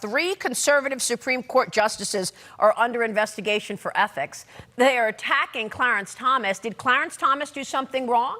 3 conservative Supreme Court justices are under investigation for ethics. They are attacking Clarence Thomas. Did Clarence Thomas do something wrong?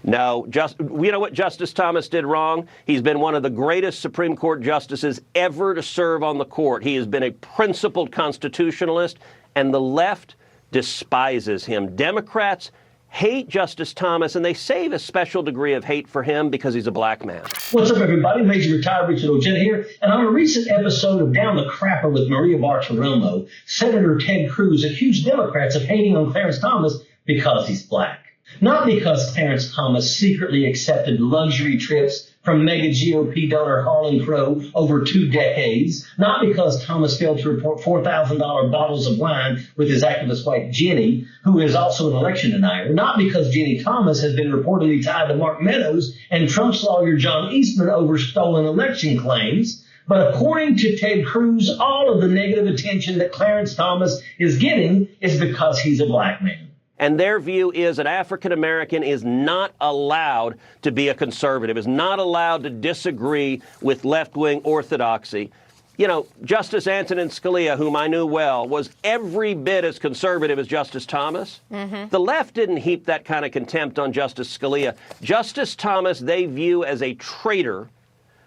No. You know what Justice Thomas did wrong? He's been one of the greatest Supreme Court justices ever to serve on the court. He has been a principled constitutionalist, and the left despises him. Democrats hate Justice Thomas, and they save a special degree of hate for him because he's a black man. What's up, everybody? Major Retired Richard Ojeda here. And on a recent episode of Down the Crapper with Maria Bartiromo, Senator Ted Cruz accused Democrats of hating on Clarence Thomas because he's black. Not because Clarence Thomas secretly accepted luxury trips from mega GOP donor Harlan Crow over 2 decades, not because Thomas failed to report $4,000 bottles of wine with his activist wife Jenny, who is also an election denier, not because Jenny Thomas has been reportedly tied to Mark Meadows and Trump's lawyer John Eastman over stolen election claims, but according to Ted Cruz, all of the negative attention that Clarence Thomas is getting is because he's a black man. And their view is an African-American is not allowed to be a conservative, is not allowed to disagree with left-wing orthodoxy. You know, Justice Antonin Scalia, whom I knew well, was every bit as conservative as Justice Thomas. The left didn't heap that kind of contempt on Justice Scalia. Justice Thomas they view as a traitor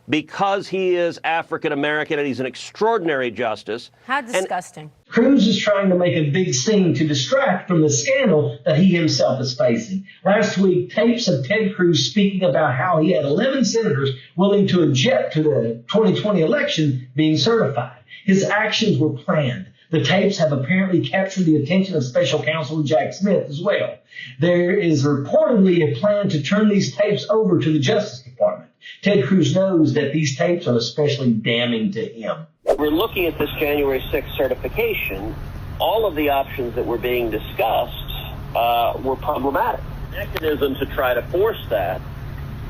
because he is African-American and he's an extraordinary justice. How disgusting. Cruz is trying to make a big scene to distract from the scandal that he himself is facing. Last week, tapes of Ted Cruz speaking about how he had 11 senators willing to object to the 2020 election being certified. His actions were planned. The tapes have apparently captured the attention of Special Counsel Jack Smith as well. There is reportedly a plan to turn these tapes over to the Justice Department. Ted Cruz knows that these tapes are especially damning to him. We're looking at this January 6th certification. All of the options that were being discussed were problematic. The mechanism to try to force that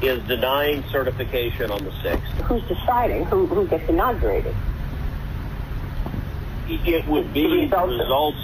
is denying certification on the 6th. Who's deciding who gets inaugurated? It would be the results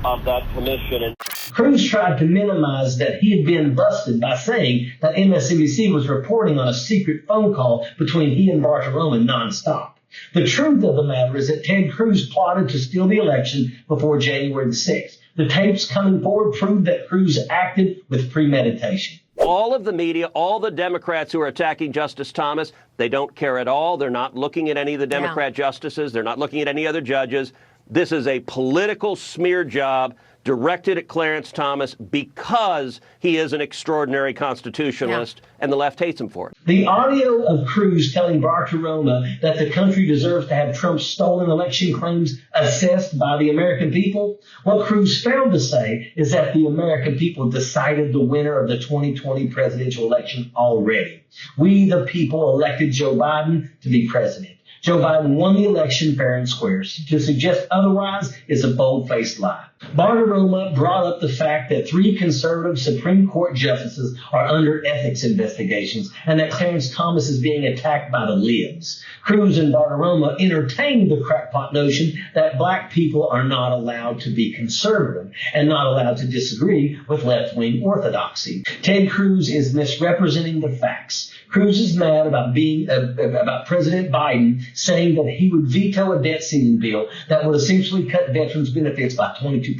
of that commission. Cruz tried to minimize that he had been busted by saying that MSNBC was reporting on a secret phone call between he and Bartiromo nonstop. The truth of the matter is that Ted Cruz plotted to steal the election before January the 6th. The tapes coming forward prove that Cruz acted with premeditation. All of the media, all the Democrats who are attacking Justice Thomas, they don't care at all. They're not looking at any of the Democrat justices. They're not looking at any other judges. This is a political smear job directed at Clarence Thomas because he is an extraordinary constitutionalist, and the left hates him for it. The audio of Cruz telling Bartiromo that the country deserves to have Trump's stolen election claims assessed by the American people, what Cruz failed to say is that the American people decided the winner of the 2020 presidential election already. We, the people, elected Joe Biden to be president. Joe Biden won the election fair and square. To suggest otherwise is a bold-faced lie. Bartiromo brought up the fact that 3 conservative Supreme Court justices are under ethics investigations and that Clarence Thomas is being attacked by the libs. Cruz and Bartiromo entertained the crackpot notion that black people are not allowed to be conservative and not allowed to disagree with left-wing orthodoxy. Ted Cruz is misrepresenting the facts. Cruz is mad about President Biden saying that he would veto a debt ceiling bill that would essentially cut veterans' benefits by 22%.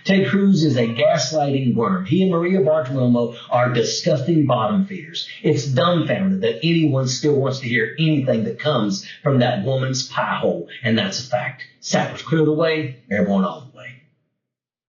Ted Cruz is a gaslighting worm. He and Maria Bartiromo are disgusting bottom feeders. It's dumbfounded that anyone still wants to hear anything that comes from that woman's pie hole, and that's a fact. Sappers clear the way, airborne all the way.